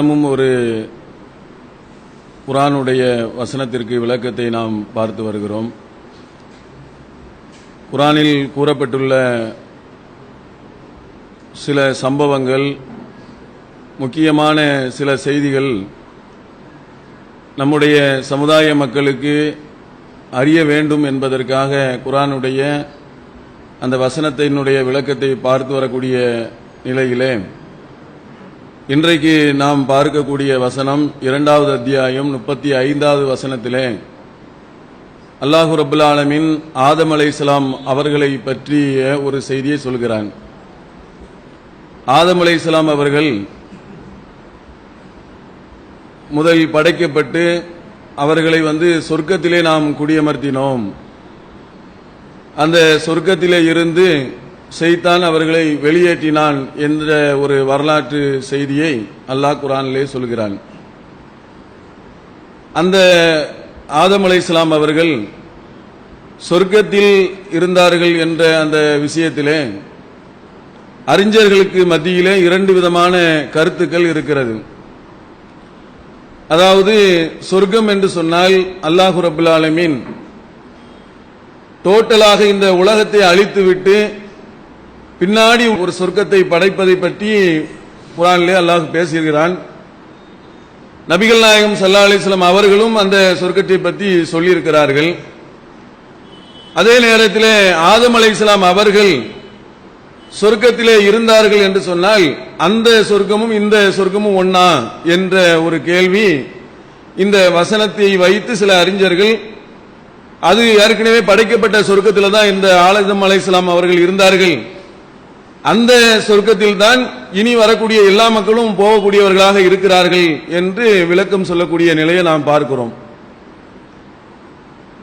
ஒரு குர்ஆனுடைய வசனத்திற்கு விளக்கத்தை நாம் பார்த்து வருகிறோம். குர்ஆனில் கூறப்பட்டுள்ள சில சம்பவங்கள், முக்கியமான சில செய்திகள் நம்முடைய சமுதாய மக்களுக்கு அறிய வேண்டும் என்பதற்காக குர்ஆனுடைய அந்த வசனத்தினுடைய விளக்கத்தை பார்த்து வரக்கூடிய நிலையிலே இன்றைக்கு நாம் பார்க்கக்கூடிய வசனம் 2வது அத்தியாயம் 35வது வசனத்திலே அல்லாஹ் ரப்பல் ஆலமீன் ஆதம் அலைஹிஸ்ஸலாம் அவர்களை பற்றிய ஒரு செய்தியை சொல்கிறான். ஆதம் அலைஹிஸ்ஸலாம் அவர்கள் முதலில் படைக்கப்பட்டு அவர்களை சொர்க்கத்திலே நாம் குடியமர்த்தினோம். அந்த சொர்க்கத்திலே இருந்து ஷைத்தான் அவர்களை வெளியேற்றினான் என்ற ஒரு வரலாற்று செய்தியை அல்லாஹ் குர்ஆனிலே சொல்கிறான். அந்த ஆதம் அலைஹிஸ்ஸலாம் அவர்கள் சொர்க்கத்தில் இருந்தார்கள் என்ற அந்த விஷயத்திலே அறிஞர்களுக்கு மத்தியிலே 2 விதமான கருத்துக்கள் இருக்கிறது. அதாவது சொர்க்கம் என்று சொன்னால் அல்லாஹ் ரப்பல் ஆலமீன் டோட்டலாக இந்த உலகத்தை அழித்துவிட்டு பின்னாடி ஒரு சொர்க்கத்தை படைப்பதை பற்றி குர்ஆனிலே அல்லாஹ் பேசுகிறான். நபிகள் நாயகம் ஸல்லல்லாஹு அலைஹி வஸல்லம் அவர்களும் அந்த சொர்க்கத்தை பற்றி சொல்லியிருக்கிறார்கள். அதே நேரத்தில் ஆதம் அலைஹிஸ்ஸலாம் அவர்கள் சொர்க்கத்திலே இருந்தார்கள் என்று சொன்னால் அந்த சொர்க்கமும் இந்த சொர்க்கமும் ஒண்ணா என்ற ஒரு கேள்வி இந்த வசனத்தை வைத்து சில அறிஞர்கள், அது ஏற்கனவே படைக்கப்பட்ட சொர்க்கத்தில் தான் இந்த ஆதம் அலைஹிஸ்ஸலாம் அவர்கள் இருந்தார்கள், அந்த சொர்க்கத்தில் தான் இனி வரக்கூடிய எல்லா மக்களும் போகக்கூடியவர்களாக இருக்கிறார்கள் என்று விளக்கம் சொல்லக்கூடிய நிலையை நாம் பார்க்கிறோம்.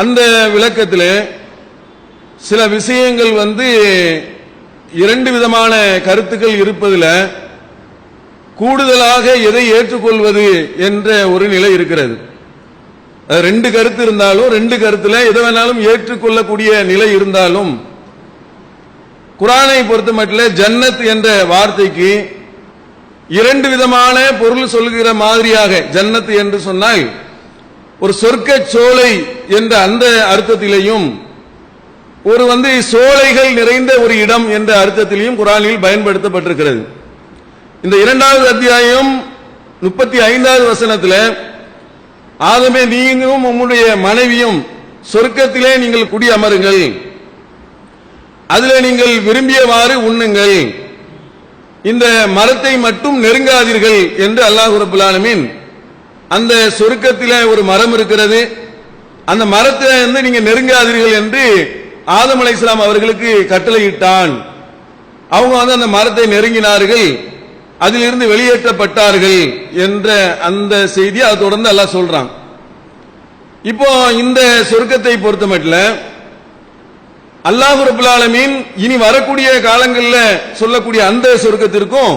அந்த விளக்கத்தில் சில விஷயங்கள் 2 விதமான கருத்துக்கள் இருப்பதில் கூடுதலாக எதை ஏற்றுக்கொள்வது என்ற ஒரு நிலை இருக்கிறது. 2 கருத்து இருந்தாலும் 2 கருத்துல எதை வேணாலும் ஏற்றுக்கொள்ளக்கூடிய நிலை இருந்தாலும் குர்ஆனை பொறுத்த மட்டும் ஜன்னத் என்ற வார்த்தைக்கு 2 விதமான பொருள் சொல்லுகிற மாதிரியாக ஜன்னத் என்று சொன்னால் ஒரு சொர்க்க சோலை என்ற அந்த அர்த்தத்திலேயும் ஒரு சோலைகள் நிறைந்த ஒரு இடம் என்ற அர்த்தத்திலையும் குர்ஆனில் பயன்படுத்தப்பட்டிருக்கிறது. இந்த 2வது அத்தியாயம் 35வது வசனத்தில் ஆதமே நீங்களும் உங்களுடைய மனைவியும் சொர்க்கத்திலே நீங்கள் குடியமருங்கள், அதிலே நீங்கள் விரும்பியவாறு உண்ணுங்கள், இந்த மரத்தை மட்டும் நெருங்காதீர்கள் என்று அல்லாஹ் ரப்பல் ஆலமீன் அந்த சொர்க்கத்திலே ஒரு மரம் இருக்கிறது, அந்த மரத்தை நீங்க நெருங்காதீர்கள் என்று ஆதம் அலைஹிஸ்ஸலாம் அவர்களுக்கு கட்டளையிட்டான். அவங்க அந்த மரத்தை நெருங்கினார்கள், அதிலிருந்து வெளியேற்றப்பட்டார்கள் என்ற அந்த செய்தி அதை தொடர்ந்து அல்லாஹ் சொல்றான். இப்போ இந்த சொர்க்கத்தை பொறுத்த மட்டும் அல்லாஹ் ரப்பல் ஆலமீன் இனி வரக்கூடிய காலங்களில் சொல்லக்கூடிய அந்த சொர்க்கத்திற்கும்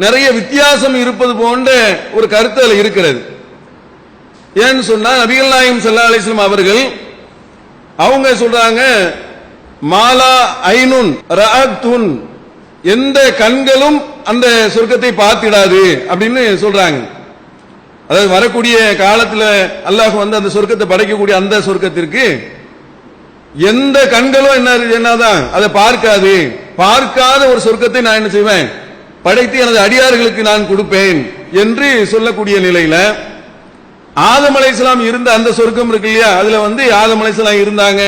நிறைய வித்தியாசம் இருப்பது போன்ற ஒரு கருத்து இருக்கிறது. ஏன்னு சொன்னா நபிகள் நாயகம் ஸல்லல்லாஹு அலைஹி வஸல்லம் அவர்கள் அவங்க சொல்றாங்க, மாலா ஐனுன் ரஅத்துன், எந்த கண்களும் அந்த சொர்க்கத்தை பார்த்திடாது அப்படின்னு சொல்றாங்க. அதாவது வரக்கூடிய காலத்தில் அல்லாஹ் அந்த சொர்க்கத்தை படைக்கக்கூடிய அந்த சொர்க்கத்திற்கு எந்த கண்களும் என்னதான் அதை பார்க்காது, பார்க்காத ஒரு சொர்க்கத்தை நான் என்ன செய்வேன், படைத்து எனது அடியார்களுக்கு நான் கொடுப்பேன் என்று சொல்லக்கூடிய நிலையில ஆதம் அலைஹிஸ்ஸலாம் இருந்த அந்த சொர்க்கம் இருக்கு இல்லையா, அதுல ஆதம் அலைஹிஸ்ஸலாம் இருந்தாங்க,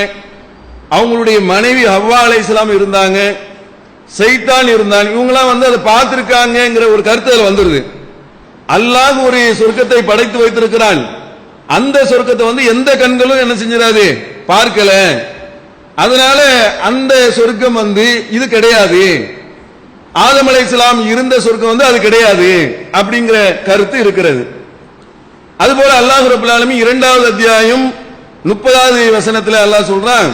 அவங்களுடைய மனைவி ஹவ்வா அலைஹிஸ்ஸலாம் இருந்தாங்க, ஷைத்தான் இருந்தான், இவங்களாம் அதை பார்த்திருக்காங்கிற ஒரு கருத்து அதுல வந்துருது. அல்லாஹ் ஒரு சொர்க்கத்தை படைத்து வைத்திருக்கிறான், அந்த சொர்க்கத்தை எந்த கண்களும் என்ன செஞ்சிடாது, பார்க்கல, அதனால அந்த சொர்க்கம் இது கிடையாது, ஆதம் அலைஹிஸ்ஸலாம் இருந்த சொர்க்கம் அது கிடையாது அப்படிங்கிற கருத்து இருக்கிறது. அதுபோல அல்லாஹ் ரப்பல் ஆலமீன் 2வது அத்தியாயம் 30வது வசனத்தில் அல்லாஹ் சொல்றான்,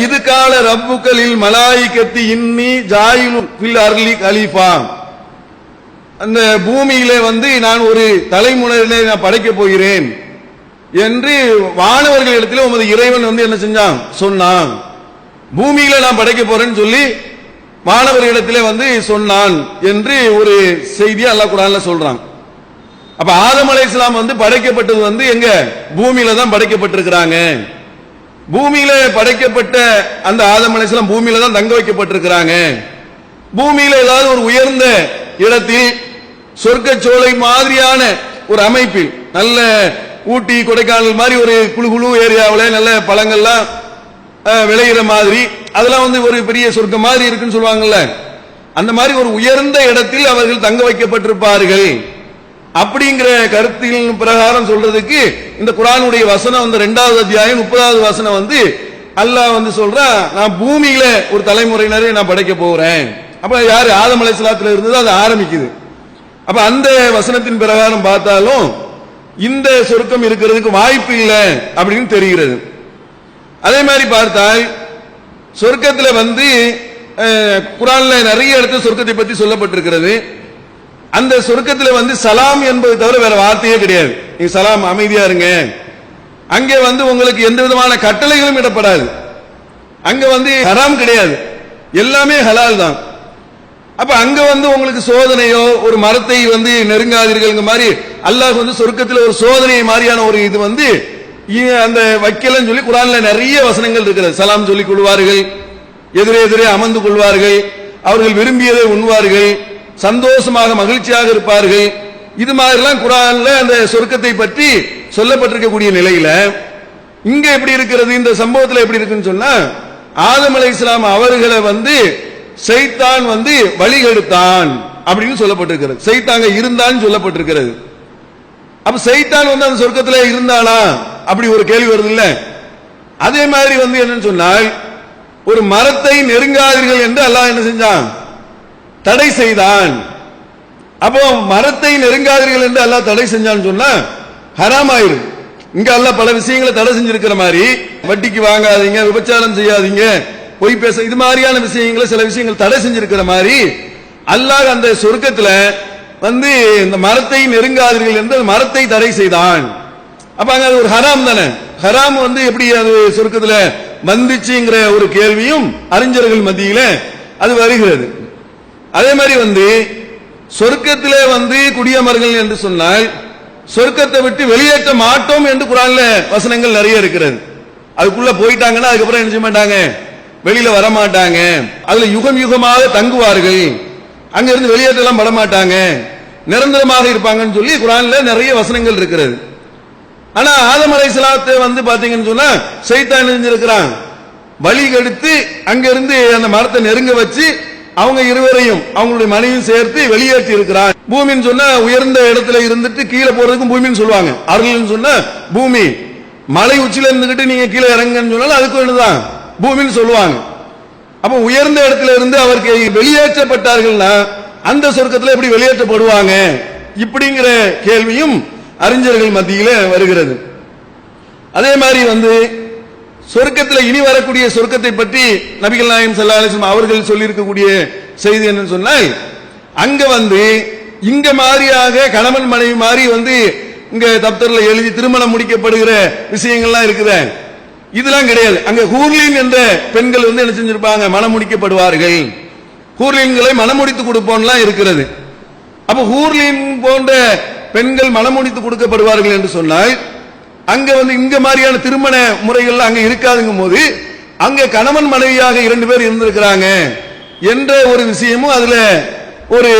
இது கால ரப்புக்கலில் மலாயிகத்தி இன்னி ஜாயிலுன் ஃபில் அர்லி கலீஃபா, அந்த பூமியிலே நான் ஒரு தலைமுறையிலே நான் படைக்க போகிறேன் என்று வானவர்களிடத்தில் உமது இறைவன் என்ன செஞ்சான் சொன்னான். பூமியில நான் படைக்க போறேன்னு சொல்லி மாணவர்களிடத்திலே வந்து சொன்னான் என்று ஒரு செய்தி அல்லாஹ் குர்ஆன்ல சொல்றான். அப்ப ஆதம் அலைஹிஸ்ஸலாம் வந்து படைக்கப்பட்டது வந்து எங்க? பூமியில தான் படைக்கப்பட்டிருக்கிறாங்க. பூமியில படைக்கப்பட்ட அந்த ஆதம் அலைஹிஸ்ஸலாம் பூமியில தான் தங்க வைக்கப்பட்டிருக்கிறாங்க. பூமியில ஏதாவது ஒரு உயர்ந்த இடத்தில் சொர்க்கச்சோலை மாதிரியான ஒரு அமைப்பில், நல்ல ஊட்டி கொடைக்கானல் மாதிரி ஒரு குழு குழு ஏரியாவில் நல்ல பழங்கள்லாம் விளையிற மாதிரி, அதெல்லாம் வந்து ஒரு பெரிய சொர்க்கம் மாதிரி இருக்குன்னு சொல்லுவாங்கல்ல, அந்த மாதிரி ஒரு உயர்ந்த இடத்தில் அவர்கள் தங்க வைக்கப்பட்டிருப்பார்கள் அப்படிங்கிற கருத்தின் பிரகாரம் சொல்றதுக்கு இந்த குர்ஆனுடைய வசனம் வந்து 2வது அத்தியாயம் 30வது வசனம் வந்து அல்லாஹ் வந்து சொல்றான், நான் பூமியில ஒரு தலைமுறையினரை நான் படைக்க போறேன். அப்ப யாரு? ஆதம் அலைஹிஸ்ஸலாத்துல இருந்து அது ஆரம்பிக்குது. அப்ப அந்த வசனத்தின் பிரகாரம் பார்த்தாலும் இந்த சொர்க்கம் இருக்கிறதுக்கு வாய்ப்பு இல்லை அப்படின்னு தெரிகிறது. அதே மாதிரி பார்த்தால் சொர்க்கத்தில் வந்து குர்ஆன்ல நிறைய இடத்துல சொர்க்கத்தை பற்றி சொல்லப்பட்டிருக்கிறது. அந்த சொர்க்கத்தில் வந்து சலாம் என்பது தவிர வேற வார்த்தையே கிடையாது. நீங்க சலாம், அமைதியா இருங்க. அங்கே வந்து உங்களுக்கு எந்த விதமான கட்டளைகளும் இடப்படாது. அங்க வந்து ஹராம் கிடையாது, எல்லாமே ஹலால் தான். அப்ப அங்க வந்து உங்களுக்கு சோதனையோ ஒரு மரத்தை வந்து நெருங்காதீர்கள் மாதிரி அல்லாஹ் வந்து சொர்க்கத்தில் ஒரு சோதனை மாதிரியான ஒரு இது வந்து அந்த வைக்கலன்னு சொல்லி குர்ஆன்ல நிறைய வசனங்கள் இருக்கிறது. சலாம் சொல்லிக் கொள்வார்கள், எதிரே எதிரே அமர்ந்து கொள்வார்கள், அவர்கள் விரும்பியதை உண்வார்கள், சந்தோஷமாக மகிழ்ச்சியாக இருப்பார்கள். இது மாதிரிலாம் குர்ஆன்ல அந்த சொர்க்கத்தை பற்றி சொல்லப்பட்டிருக்கக்கூடிய நிலையில இங்க எப்படி இருக்கிறது? இந்த சம்பவத்தில் எப்படி இருக்குன்னு சொன்னா, ஆதம் அலைஹிஸ்ஸலாம் அவர்களை வந்து ஷைத்தான் வந்து வழிகெடுத்தான் அப்படின்னு சொல்லப்பட்டிருக்கிறது. ஷைத்தான் இருந்தான்னு சொல்லப்பட்டிருக்கிறது. அப்ப ஷைத்தான் வந்து அந்த சொர்க்கத்திலே இருந்தானா அப்படி ஒரு கேள்வி வருது இல்ல? அதே மாதிரி வந்து என்னன்னு சொன்னால், ஒரு மரத்தை நெருங்காதீர்கள் என்று அல்லாஹ் என்ன செஞ்சான்? தடை செய்தான். அப்போ மரத்தை நெருங்காதீர்கள் என்று அல்லாஹ் தடை செஞ்சான்னு சொன்னா ஹராம் ஆயிரும். இங்க அல்லாஹ் பல விஷயங்களை தடை செஞ்சிருக்கிற மாதிரி, வட்டிக்கு வாங்காதீங்க, விபச்சாரம் செய்யாதீங்க, பொய் பேச, இது மாதிரியான விஷயங்களை சில விஷயங்கள் தடை செஞ்சிருக்கிற மாதிரி அல்லாஹ் அந்த சொர்க்கத்துல வந்து இந்த மரத்தை நெருங்காதீர்கள் என்று மரத்தை தடை செய்தான். அப்ப அங்க அது ஒரு ஹராம் தானே. ஹராம் வந்து எப்படி அது சொர்க்கத்துல வந்துச்சுங்கிற ஒரு கேள்வியும் அறிஞர்கள் மத்தியில அது வருகிறது. அதே மாதிரி வந்து சொர்க்கத்திலே வந்து குடியமர்கள் என்று சொன்னால் சொர்க்கத்தை விட்டு வெளியேற்ற மாட்டோம் என்று குர்ஆன்ல வசனங்கள் நிறைய இருக்கிறது. அதுக்குள்ள போயிட்டாங்கன்னா அதுக்கப்புறம் என்ன செய்ய மாட்டாங்க? வெளியில வர மாட்டாங்க. அதுல யுகம் யுகமாக தங்குவார்கள், அங்க இருந்து வெளியேற்றலாம் பட மாட்டாங்க, நிரந்தரமாக இருப்பாங்கன்னு சொல்லி குர்ஆன்ல நிறைய வசனங்கள் இருக்கிறது. ஆனா ஆதம் அலைஹிஸ்ஸலாத்தை வந்து பாத்தீங்கன்னு சொன்னா ஷைத்தான் இருக்கிறான், வழி கெடுத்து அங்க இருந்து அந்த மரத்தை நெருங்க வச்சு அவங்க இருவரையும் அவங்களுடைய மனைவியும் சேர்த்து வெளியேற்றி இருக்கிறான். பூமின்னு சொன்னா உயர்ந்த இடத்துல இருந்துட்டு கீழே போறதுக்கும் பூமின்னு சொல்லுவாங்க. அருள்னு சொன்னா பூமி, மலை உச்சில இருந்துகிட்டு நீங்க கீழே இறங்கன்னு சொன்னாலும் அதுக்கு என்னதான் பூமின்னு சொல்லுவாங்க. அப்ப உயர்ந்த இடத்துல இருந்து அவருக்கு வெளியேற்றப்பட்டார்கள்னா அந்த சொர்க்கத்தில் எப்படி வெளியேற்றப்படுவாங்க இப்படிங்கிற கேள்வியும் அறிஞர்கள் மத்தியில வருகிறது. அதே மாதிரி வந்து சொர்க்கத்தில் இனி வரக்கூடிய சொர்க்கத்தை பற்றி நபிகள் நாயகம் ஸல்லல்லாஹு அலைஹி வஸல்லம் அவர்கள் சொல்லியிருக்கக்கூடிய செய்தி என்னன்னு சொன்னால், அங்க வந்து இங்க மாதிரியாக கணவன் மனைவி மாதிரி வந்து இங்க தப்தர்ல எழுதி திருமணம் முடிக்கப்படுகிற விஷயங்கள்லாம் இருக்குது, இதெல்லாம் கிடையாது. அங்க ஹூர்லீன் என்ற பெண்கள் வந்து என்ன செஞ்சிருப்பாங்க? மனம் முடிக்கப்படுவார்கள், ஹூர்லீன்களை மனம் முடித்து கொடுப்போம்லாம் இருக்கிறது. அப்ப ஹூர்லீன் போன்ற பெண்கள் மனம் முடித்து கொடுக்கப்படுவார்கள் என்று சொன்னால் அங்க வந்து இங்க மாதிரியான திருமண முறைகள் அங்க இருக்காதுங்கும் போது அங்க கணவன் மனைவியாக 2 பேர் இருந்திருக்கிறாங்க என்ற ஒரு விஷயமும் அதுல ஒரு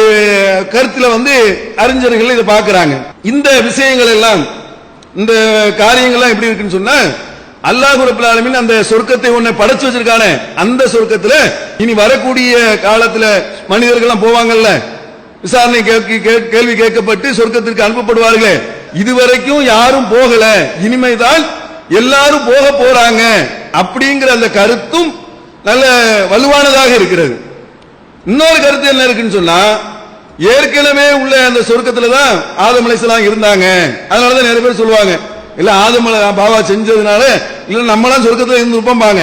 கருத்துல வந்து அறிஞர்கள் இதை பார்க்கிறாங்க. இந்த விஷயங்கள் எல்லாம், இந்த காரியங்கள்லாம் எப்படி இருக்குன்னு சொன்னா, அல்லாஹ் ரப்பல் ஆலமீன் அந்த சொர்க்கத்தை ஒன்னை படைச்சு வச்சிருக்கானே, அந்த சொர்க்கத்துல இனி வரக்கூடிய காலத்துல மனிதர்கள்லாம் போவாங்கல்ல, விசாரணை கேள்வி கேட்கப்பட்டு சொர்க்கத்திற்கு அனுப்பப்படுவார்களே, இதுவரைக்கும் யாரும் போகல, இனிமைதான் எல்லாரும் போக போறாங்க அப்படிங்கிற அந்த கருத்தும் நல்ல வலுவானதாக இருக்கிறது. இன்னொரு கருத்து என்ன இருக்குன்னு சொன்னா, ஏற்கனவே உள்ள அந்த சொர்க்கத்துல தான் ஆதம் அலைஹிஸ்ஸலாம் இருந்தாங்க. அதனாலதான் நிறைய பேர் சொல்லுவாங்க, இல்ல ஆதம் பாவா செஞ்சதுனால இல்ல நம்மளாம் சொர்க்கத்துல இருந்துப்பாங்க.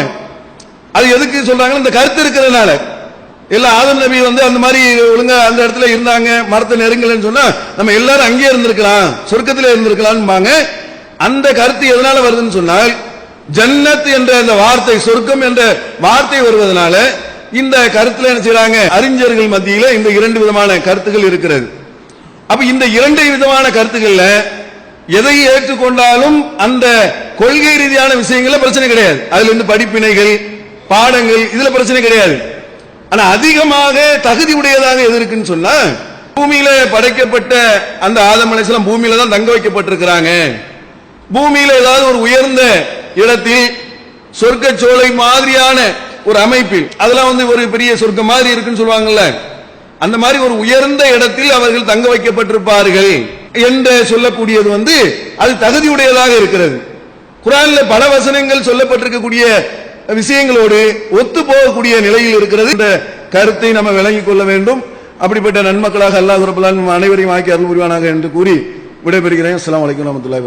அது எதுக்கு சொல்றாங்க? இந்த கருத்து இருக்கிறதுனால. இல்ல ஆதம் நபி வந்து அந்த மாதிரி ஒழுங்கா அந்த இடத்துல இருந்தாங்க, மரத்தை நெருங்கலன்னு சொன்னா நம்ம எல்லாரும் அங்கேயே இருந்திருக்கலாம், சொர்க்கத்திலே இருந்திருக்கலாம்பாங்க. அந்த கருத்து எதனால வருதுன்னு சொன்னால், ஜன்னத் என்ற அந்த வார்த்தை, சொர்க்கம் என்ற வார்த்தை வருவதனால இந்த கருத்துல என்ன செய்றாங்க, அறிஞர்கள் மத்தியில இந்த இரண்டு விதமான கருத்துக்கள் இருக்கிறது. அப்ப இந்த இரண்டு விதமான கருத்துக்கள்ல எதை ஏற்றுக்கொண்டாலும் அந்த கொள்கை ரீதியான விஷயங்கள்ல பிரச்சனை கிடையாது. அதுல இருந்து படிப்பினைகள், பாடங்கள், இதுல பிரச்சனை கிடையாது. ஆனா அதிகமாக தகுதி உடையதாக எது இருக்குன்னு சொன்னா, பூமியில படைக்கப்பட்ட அந்த ஆதம் அலைஹிஸ்ஸலாம் பூமியில தான் தங்க வைக்கப்பட்டிருக்கிறாங்க. பூமியில ஏதாவது ஒரு உயர்ந்த இடத்தில் சொர்க்கச்சோலை மாதிரியான ஒரு அமைப்பில், அதெல்லாம் ஒரு பெரிய சொர்க்கம் மாதிரி இருக்குன்னு சொல்லுவாங்கல்ல, அந்த மாதிரி ஒரு உயர்ந்த இடத்தில் அவர்கள் தங்க வைக்கப்பட்டிருப்பார்கள் என்று சொல்லக்கூடியது அது தகுதியுடையதாக இருக்கிறது. குர்ஆன்ல பல வசனங்கள் சொல்லப்பட்டிருக்கக்கூடிய விஷயங்களோடு ஒத்து போகக்கூடிய நிலையில் இருக்கிறது. இந்த கருத்தை நம்ம விளங்கிக் கொள்ள வேண்டும். அப்படிப்பட்ட நன்மக்களாக அல்லாஹ் ரப்பல் ஆலமீன் அனைவரையும் ஆக்கி அருள் புரிவானாக என்று கூறி விடைபெறுகிறேன். அஸ்ஸலாமு அலைக்கும் வரஹ்மத்துல்லாஹி வபரகாத்துஹு.